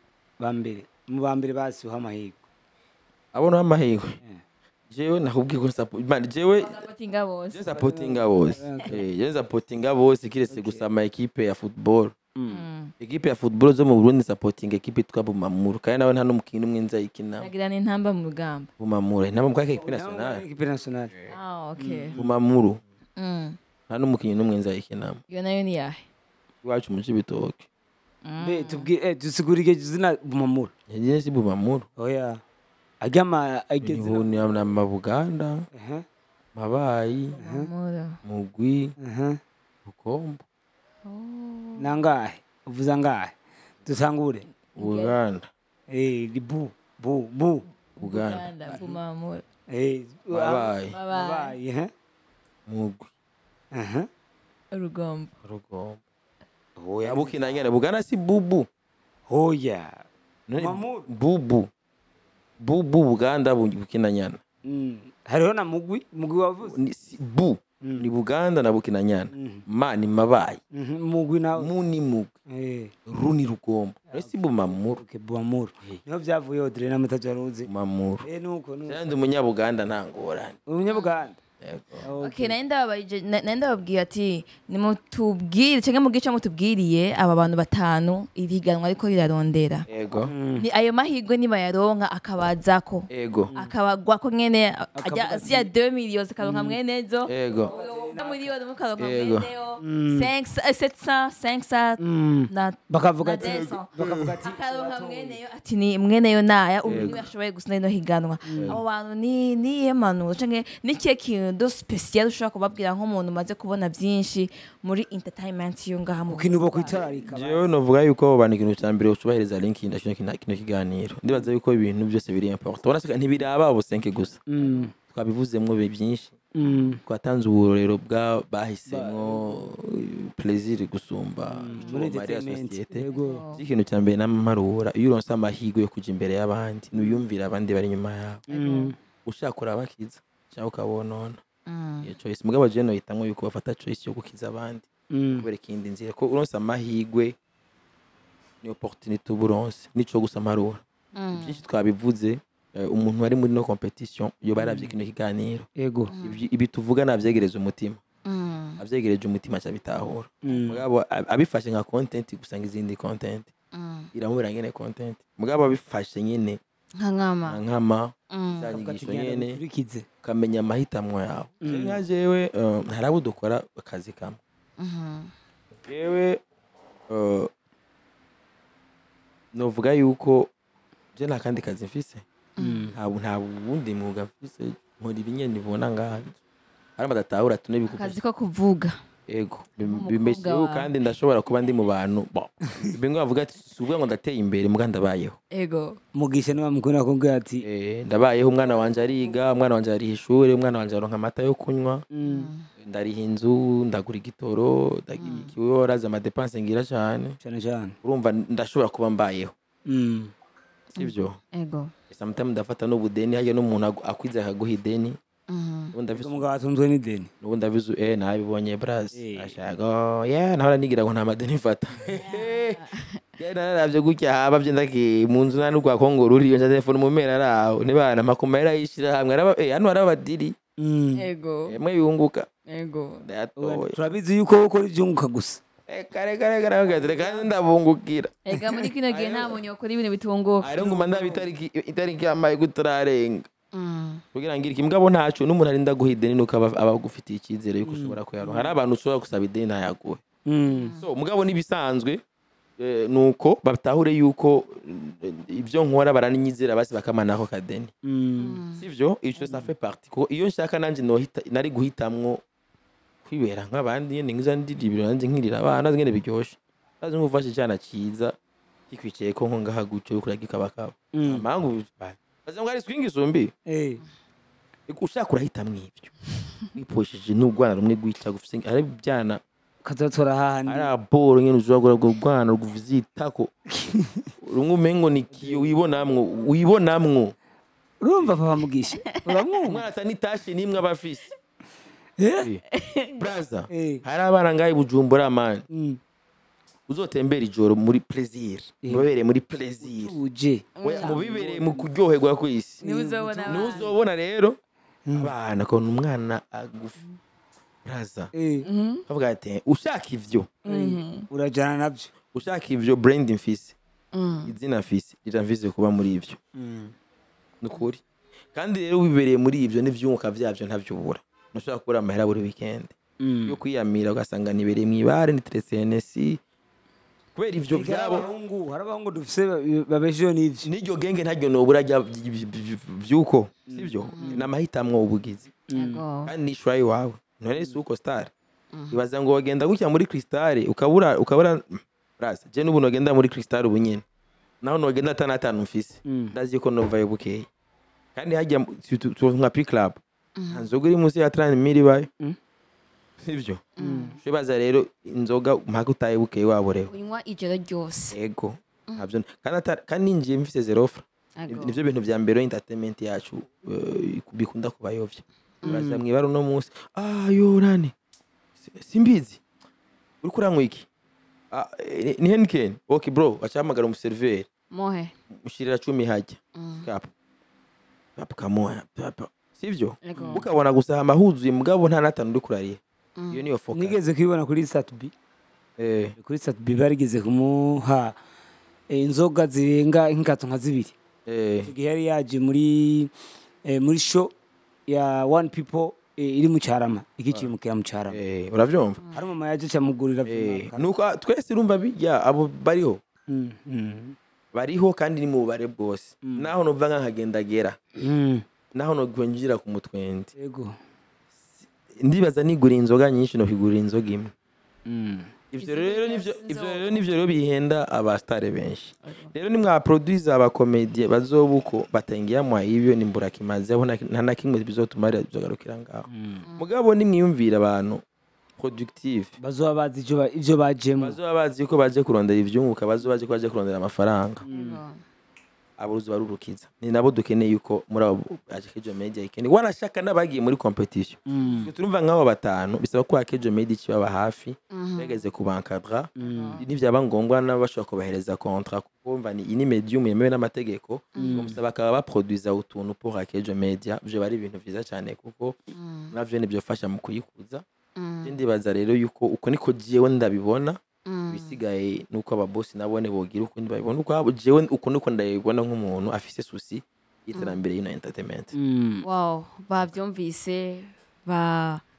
mu bambere basi uha amahirwe abona amahirwe jewe nakubwiye ko jewe supportinga bose kiretse gusa ama equipe ya football equipe ya football zo mu Burundi supporting equipe twa Bumamuru kandi nawe nta n'umukinyi umwe nzayikina nagira n'intamba mu rugamba Bumamuru intamba mu kwake equipe nationale okay Bumamuru nta n'umukinyi n'umwe nzayikina iyo nayo ni yahe iwacu mu Cibitoke tubwire dusigurike izina Bumamuru yagiye si Bumamuru oya agama ageze na Mabuganda Mabayi Mugwi Bukombo nangahe uvuza ngahe dusangure Uganda bu Uganda Bumamuru Mabayi Mugwi Rugombo oya bukina nyene Buganda si bubu oya bubu Buganda bukina nyana hariho na mugwi wavuze ni Buganda na bukina nyana ma ni Mabayi mugwi nawe ni mugwi runi Rugombo ese Bumamuru niho byavuye Audrey na mutajaruzi Bumamuru nuko kandi umunyabuganda ntangorane umunyabuganda okay nenda babwiye ati nimutubwire cyangwa mugice mutubwiriye aba bantu batanu ibiganwa ariko rirarondera yego ni ayo mahirwe niba yaronka akabazako yego akabagwa ko nyene ajya 2 millions karonka mwenezo yego miliyoni mukaronka mweneyo 500 na bakavuga ati akaronka mweneyo ati ni mweneyo naya ubu yashoboye gusina no higanwa abo bantu ni yemanu canke ni keke do special ushaka kubabwira nk'umuntu umaze kubona byinshi muri entertainment yo ngaha mu kintu bo kwitararika jewe novuga yuko abantu ikintu cyambere ucubahiriza link ndashino kino kiganiro ndibaza yuko ibintu byose biri important ubona se ntibiraba abo 5 gusa twabivuzemwo byinshi twatanze uburorero bwa bahisemwo plaisir gusumba muri societe ikintu cyambere n'amarura iyo uronse amahirwe yo kuja imbere y'abandi nuyumvira abandi bari nyuma yawe ushaka kurabakiza cyangwa ukabonona iyo choice mugabo je no hitamwe yuko bafata choice yo gukiza abandi kubera ikindi nzira ko uronse amahirwe ni opportunité uburonse nico gusamarura byinshi twabivuze umuntu ari muri no competition yo baravye kino kiganiro yego ibi tuvuga navyegereza umutima avyegereje umutima cyabitahura mugabo abifashe nka content gusanga izindi content iramubera ngene content mugabo abifashe nyene nkama zanyigisho nyene kamenya amahitamwo yawe nka jewe harabo dukora akazi kamwe jewe novuga yuko je nta kandi kazi mfise nta bundi mwuga mfise nkora ibinyene nibona ngaha ari badatahura tune bikupa kazi ko kuvuga ego bimesheho kandi ndashobora kuba ndi mu bantu bimwe bavuga ati suvuga ngo ndateye imbere muga ndabayeho ego mugisha niba mukunda kumbwira ati ndabayeho umwana wanje ariga umwana wanje ari ishure umwana wanje aronka amata yo kunywa ndariha inzu ndagura igitoro ndagira ikiwe raza ama dépenses ngira cyane urumva ndashobora kuba mbayeho sivyo ego sometimes ndafata n'ubudeni hajya n'umuntu akwiza akaguha ideni umugabo atunzwe n'ideni nubu ndabizu nabibonye bras ashaka nahora nigira ngo nta madeni mfata naravye gutya haba bye ndaki mu nzu nani rwa Kongo ruriyo nja telefone mu mera raho nibana makomera yishira hamwe araba hano araba badiri ego mwe yunguka Ego. ndayatoye turabizi yuko ukora ibyunguka gusa reka ndabungukira Ega muri kino gihe nta muntu yakora ibintu bitunguka. ari nguma ndaba itariki yamaye gutararenga kugira ngo iki mugabo ntacu n'umuntu arinda guha ideni nuko aba agufitiye icyizere yuko ushobora kuyaronka hari abantu ushobora gusaba ideni ntayaguhe so mugabo nibisanzwe nuko batahure yuko ibyo nkora baraninyizera basi bakamanaho kadeni sivyo ico ça fait partie ko iyo nshaka nanje nari guhitamwo kwibera nk'abandi nyene ngiza ndiribiro nanje nkirira abana ngene biryoshe bazi ngufashe cyana cyiza kikwicaye ko ngaha gucyo yo kuragika bakaba amangu bazi ngo ari swing isumbi ushaka urahitamwo ibyo wiposheje n'ubwana rumwe gwica gufise ari byana kazatora hahandi ari aboro nyene uzagura go rwana rwuvizitako rumwe umengo nikiyo wibonamwo urumva papa mugisha uramwumva umwana atani tashi nimwe abafise braza hari abana ngaye Bujumbura man uzotembera ijoro muri plaisir mubere muri plaisir uje mubibereye mu kuryoherwa kwisi niuzobona rero abana ko umwana agufi braza bavuga ati ushaka ivyo urajana nabyo ushaka ivyo brand mfise izina mfise riramvise kuba muri ivyo nukuri kandi rero wibereye muri ivyo n'ivyunguka vyavyo ntavyubura nushaka kubura amahera buri weekend yo kwiyamira ugasanga nibereye mwibare ni TSNC kubera ivyo vyabo hari abahungu dufise babesheyo n'ivyo n'iryo genge ntaryo nobura vyuko sivyo n'amahitamwo ubugizi kandi ni shwayi wawe none suko star ibaza ngo wagenda gutya muri Crystal ukabura braza je n'ubu nogenda muri Crystal ubunyene naho nogenda atanu mfise ndazi ko novayo bukeye kandi hajya nka P Club nzoga iri munsi ya 30,000 bayo sivyo shibaza rero inzoga mpaka utaye bukeye waborewe unywa ijoro ryose ego ntabyo kandi ninjiye mfise zero offer nivyo bintu vya mbere entertainment yacu bikunda kubayovya baza mwibaro no munsi yo nani simbizi uri kuranywa iki ni Henken okay bro achamagara umuserveri mohe mushirira 10 hajya kapo kamoya papa sivyo ukabona gusa amahuzuye mugabo nta natanu uri kurariye iyo niyo focus nigeze kwibona kuri Satb kuri Satb barigeze kumuha inzoga zirenga inkato nka zibiri igihe yari yaje muri show ya One People iri mu Cyarama ikicimukira mu Cyarama uravyumva hari mama yaje cyamugurira nuko twese urumva bijya abo bariho kandi ni mu bare bwose naho no vanga nkagendagera naho no gwinjira ku mutwende yego ndibaza nigura inzoga nyinshi no kigura inzoga imwe ivyo rero bihenda abastare benshi rero ni mwa producer aba comedy bazobuko batengiya mwa ibyo nimbura kimaze abona nta kimwe bizotumara bizogarukira ngaho mugabo ni mwiyumvira abantu productive bazoba bazi ivyo bajemo bazoba bazi ko baje kurondera ivyunguka bazobaje ko baje kurondera amafaranga aburuzi barurukiza ni nabo dukeneye yuko muri abo Akejo Media ikeneye wanashaka nabagiye muri competition turumva nk'abo batanu bisaba ko Akejo Media kibaba hafi bageze kubankadra n'ivyaba ngombwa n'abashaka kubahereza contrat kuko mva ni ini medium yemewe n'amategeko umusaba bakaba baproduza utuntu pour Akejo Media byo bari ibintu vyiza cyane kuko navyo ni byofasha mu kuyikuza ndibaza rero yuko uko niko jewe ndabibona bisigaye nuko ababosi nabone bogira uko ndabibona uko jewe uko niko ndabibona nk'umuntu afise susi iterambere y'ino entertainment wow bavyumvise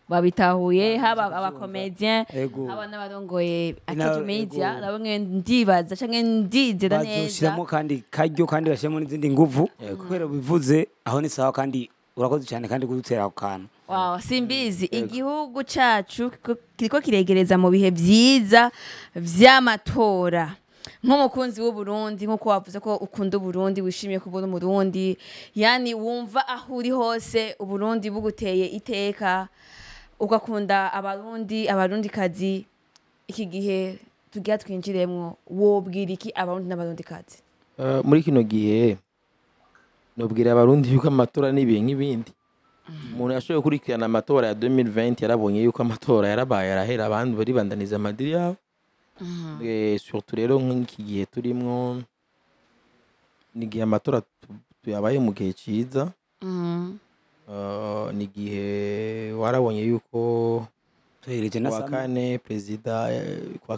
babitahuye haba abakomedien haba n'abarongoye Akejo Media nabone ndibaza canke ndizera neza bazoshiramo kandi karyo kandi bashemo n'izindi nguvu kubera bivuze aho ni sawa kandi urakoze cyane kandi kudutera ako kantu wow simbizi igihugu cacu kiriko kiregereza mu bihe vyiza vy'amatora nk'umukunzi w'u Burundi nk'uko wavuze ko ukunda Burundi wishimiye kubona Umurundi yani wumva aho uri hose u Burundi buguteye iteka ugakunda abarundi kazi iki gihe tugiye twinjiremwo wobwira iki abarundi n'abarundi kazi muri kino gihe nobwira abarundi yuko amatora nibiye nk'ibindi umuntu yashoboye kurikirana amatora ya 2020 yarabonye yuko amatora yarabaye arahera abantu bari bandaniza amadiri yabo surtout rero nk'iki gihe turimwo ni gihe amatora tuyabaye mu gihe ciza ni igihe warabonye yuko tuhereje na kuwa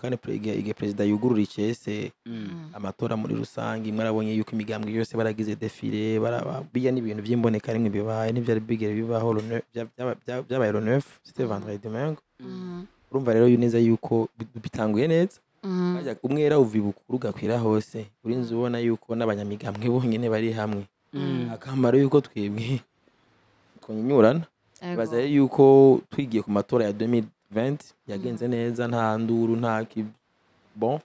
kane igihe perezida yugurura icese amatora muri rusange mwarabonye yuko imigambwe yose baragize defile biya n'ibintu by'imboneka rimwe bibaye n'ivyari bigere bibaho byabaye le 9 c'était vendredi mango urumva rero neza yuko bitanguye neza umwera uvibukuru gakwira hose urinze ubona yuko n'abanyamigambwe bonyene bari hamwe akamaro yuko twebwe kunyinyurana baza yuko twigiye ku matora ya 2020 yagenze neza nta nduru nta bon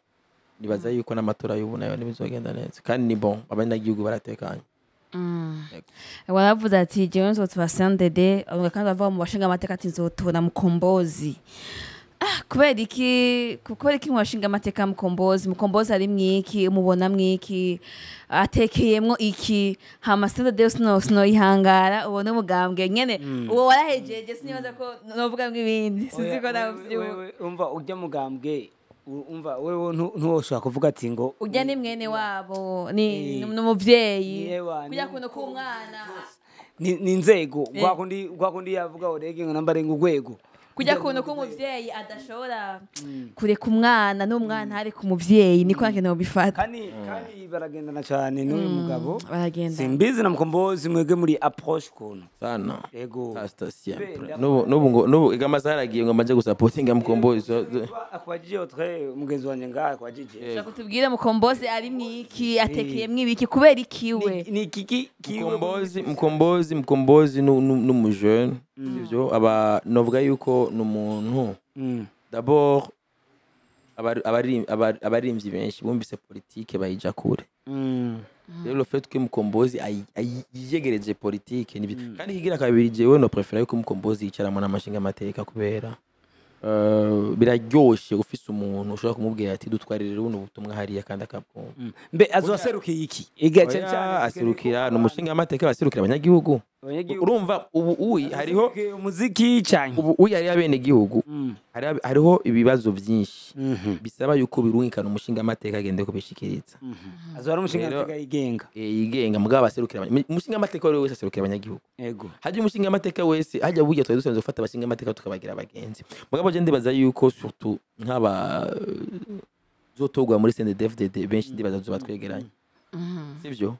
nibaza yuko n'amatora y'ubu nayo nibizogenda neza kandi ni bon abanyagihugu baratekanye waravuze ati jewe nzotora CNDD kandi bava mu bashinga amateka ati nzotora Mukombozi kubera iki mu bashinga amateka Mukombozi ari mwiki umubona mwiki atekeyemwo iki hama CNDD sino ihangara ubone umugambwe nyene uwo warahejeje sinibaza ko novuga ibindi sinzi ko navyuwe umva ujya mugambwe umva wewe ntuwoshobora kuvuga ati ngo ujya ni mwene wabo ni umuvyeyi kujya kuno k'umwana ni inzego gwakundi yavuga urege ngo namba renga urwego kujya kuno k'umuvyeyi adashobora kureka umwana n'umwana ari ku muvyeyi niko nakene bifata kandi baragendana cyane n'uyu mugabo baragenda simbizi na Mukombozi mwege muri approach kuno sana yego hasta siempre nubu igamaza haragiye ngo amaje gusupportinga Mukombozi akwajije otre mugenzi wanje ngaha akwajije ushaka kutubwira Mukombozi ari mwiki atekeyemwo ibiki kubera ikiwe ni kiki Mukombozi n'umujeune ivyo aba novuga yuko n'umuntu d'abord abarimvyi benshi bumvise politique bayija kure rero le fait que Mukombozi yiyegereje politique kandi kigira kabiri jewe no préférer ko Mukombozi yicaramo n'amashinga amateka kubera biraryoshe ufise umuntu ushobora kumubwira ati dutwarire runo butumwa hariya kandi akabwumva mbe azoserukiye iki cyane aserukira n'umushinga amateka baserukira abanyagihugu urumva ubu hariho umuziki cyane ubu yari abene gihugu hariho ibibazo byinshi bisaba yuko birungikana umushinga amateka agende kubishikiriza azora umushinga amateka yigenga mugabo baserukira umushinga amateka wese aserukira abanyagihugu yego haje umushinga amateka wese hajya burya twari dusanzwe gufata abashinga amateka tukabagira abagenzi mugabo je ndibaza yuko surtout nk'aba zotogwa muri CNDD-FDD benshi ndibaza zobatwegeranye sivyo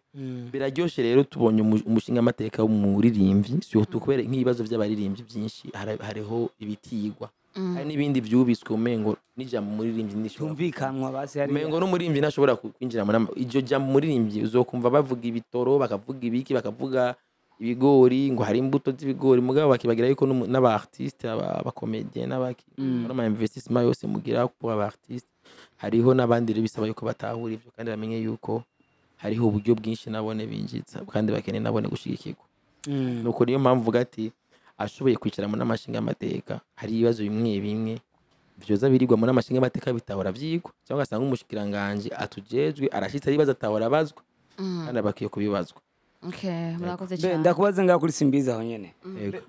biraryoshe rero tubonye umushinga amateka w'umuririmbyi surtout kubera nk'ibibazo by'abaririmbyi byinshi hariho ibitigwa hari n'ibindi byubiswe umengo n'ijambo umuririmbyi nishumvikanwa basi hari umengo n'umuririmbyi ntashobora kwinjira muri iryo jambo umuririmbyi uzokumva bavuga ibitoro bakavuga ibiki bakavuga ibigori ngo hari imbuto z'ibigori mugabo bakibagira yuko n'aba artiste abakomedien n'abaki n'ama investissement yose mugira pour aba artiste hariho n'abandi rero bisaba yuko batahura ivyo kandi bamenye yuko hariho uburyo bwinshi nabone binjiza kandi bakeneye nabone gushigikirwa nuko niyo mpamvu vuga ati ashoboye kwicara mu n'amashinga amateka hari ibibazo bimwe vyoza birigwa mu n'amashinga amateka bitahora vyigwa cyangwa asanga umushikiranganje atujejwe arashitse ibibazo atahora abazwa kandi abakiye kubibazwa murakoze cyane ndakubaza ngaho kuri simbiza aho nyene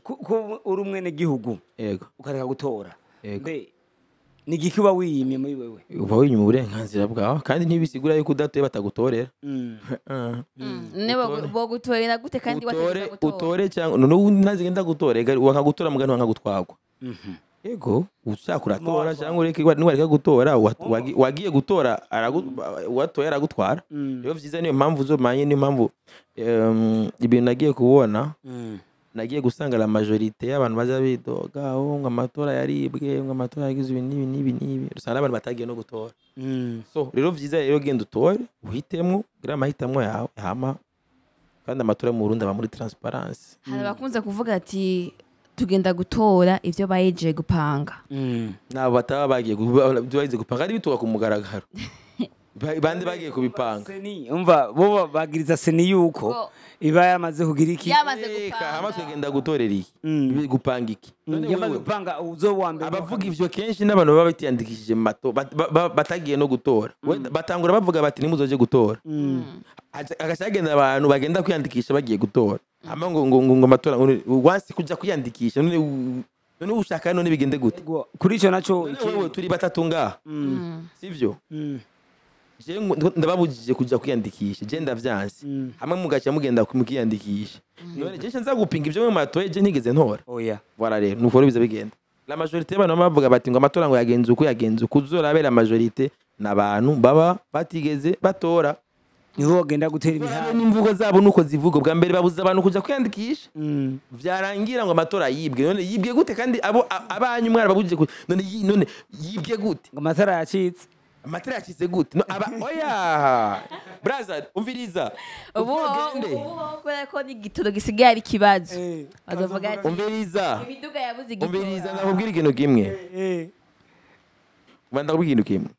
ko uri umwene gihugu yego ukareka gutora ni igiki uba wiyimye muri wewe uba wiyimye uburenganzira bwawe kandi ntibisigura yuko udatuye batagutorera bogutorera gute kandi utore cyangwa none ntazigenda gutorega wakagutora mugani wankagutwagwa yego ushaka uratora cyangwa niwareka gutora wagiye gutora watoye aragutwara rero vyiza niyo mpamvu uzomanye niyo mpamvu ibintu nagiye kubona nagiye gusanga la majorité y'abantu baza bidoga ngo amatora yaribwe ngo amatora yagize ibi rusanga abantu batagiye no gutora so rero vyiza rero genda utore uhitemwo gira amahitamwo yawe hama kandi amatora mu Burundi aba muri transparence hari bakunze kuvuga ati tugenda gutora ivyo bayeje gupanga nabo bataba bagiye gupanga ari bituka ku mugaragaro bandi bagiye kubipanga seni umva bo bagiriza seni yuko iba yamaze kugira iki yamaze gupanga hama twegenda gutorera iki gupanga iki yamaze gupanga uzo wa mbere abavuga ivyo kenshi n'abantu baba bitiyandikishije mu mato batagiye no gutora batangura bavuga bati nimuzoje gutora agashagenda abantu bagenda kwiyandikisha bagiye gutora hama ngo amatora wasi kuja kwiyandikisha none ushaka none bigende gute kuri ico naco wewe turi batatu ngaha sivyo je ndababujije kuja kwiyandikisha je ndavyanse hamwe mugaca mugenda kumukiyandikisha none je nza gupinga ivyo mu matoye je ntigeze ntora oya voilà rero nuko biza bigenda la majorité y'abantu bavuga bati ngo amatora ngo yagenze uko uzorabera majorité n'abantu baba batigeze batora niho bagenda gutera ibihano n'imvugo zabo nuko zivuga bwa mbere babuza abantu kuja kwiyandikisha vyarangira ngo amatora yibwe none yibwe gute kandi abo abanyu mwara babujije none yibwe gute ngo amatora yacitse amatara yacitse gute no aba oya brother umviriza ubu kubera ko n'igitoro gisigaye ari kibazo bazovuga ati umviriza imiduga yabuze igitoro umviriza ndakubwira ikintu kimwe ndakubwira ikintu kimwe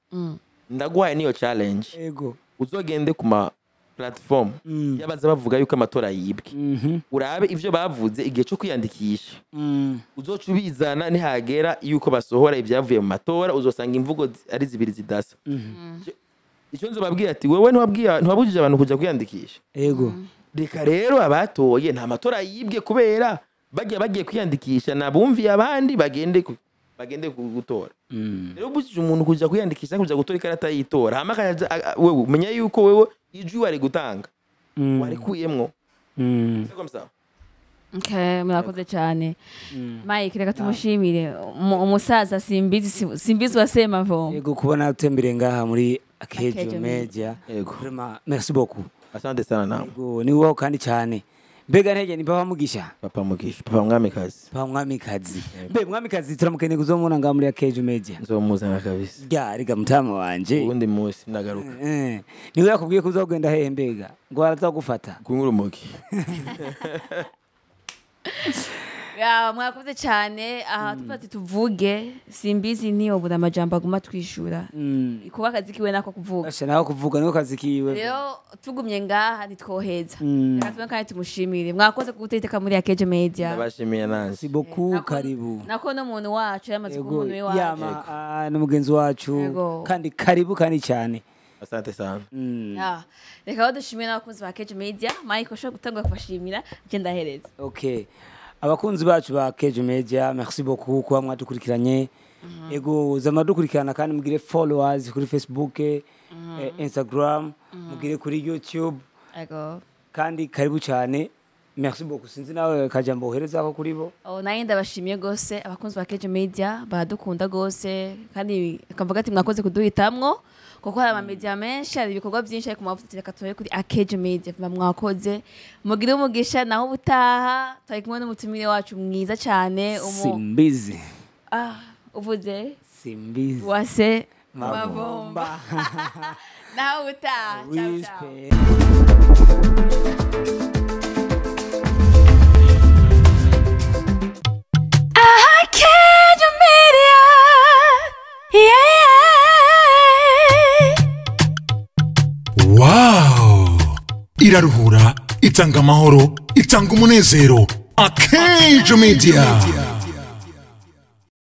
ndaguhaye niyo challenge yego uzogende ku ma platform yabaza bavuga yuko amatora yibwe urabe ivyo bavuze igihe cyo kwiyandikisha uzoca ubizana nihagera yuko basohora ivyavuye mu matora uzosanga imvugo ari zibiri zidasa icyo nzobabwira ati wewe ntiwabujije abantu kuja kwiyandikisha yego reka rero abatoye nta matora yibwe kubera bagiye kwiyandikisha nabumviye abandi bagende gutora rero ubujije umuntu kuja kwiyandikisha kuja gutora ikarata yitora hama wewe menya yuko wewe ijwi wari gutanga warikuyemwo c'est comme ça. Okay, murakoze cyane Mike reka tumushimire umusaza simbizi wasema vo yego kubona utembere ngaha muri Akejo Media yego vraiment merci beaucoup asante sana nawe yego ni wowe kandi cyane mbega ntege ni papa mugisha papa mwamikazi mbe mwamikazi turamukene kuzomona nga muri Akejo Media nzomuzana kabisa ryari mutama wanje ubundi munsi ndagaruka niwe yakubwiye kuzogenda hehe mbega ngo arazagufata kungurumoki ya mwakoze cyane aha tufati tuvuge simbizi niyo bura amajambo aguma twishura kuba akazi kiwe nako kuvuga asha naho kuvuga niko kazi kiwe rero tugumye ngaha nitwoheza reka tube kandi tumushimire mwakoze kuguteteka muri Akejo Media ndabashimiye nansi si beaucoup karibu nako no muntu wacu yamaze kumuntu we wacu yama n'umugenzi wacu kandi karibu kandi cyane asante sana reka badushimire n'abakunzi ba Akejo Media Mike ushobora gutanga kubashimira agenda ahereza okay abakunzi bacu ba Akejo Media merci beaucoup kuba mwadukurikiranye ego zamadukurikirana kandi mugire followers kuri Facebook Instagram mugire kuri YouTube ego kandi karibu cyane merci beaucoup sinzi nawe kajambo uhereza ko kuri bo naye ndabashimiye gose abakunzi ba Akejo Media badukunda gose kandi akamvuga ati mwakoze kuduhitamwo kuko hari amamedia menshi hari ibikorwa byinshi ariko mwavuze reka turi kuri Akejo Media mwakoze mugire umugisha naho ubutaha tari kumwe n'umutumire wacu mwiza cyane Simbizi uvuze Simbizi wase mavomba naho ubutaha Akejo Media Wow! Iraruhura, itanga amahoro, itanga umunezero. Akejo Media.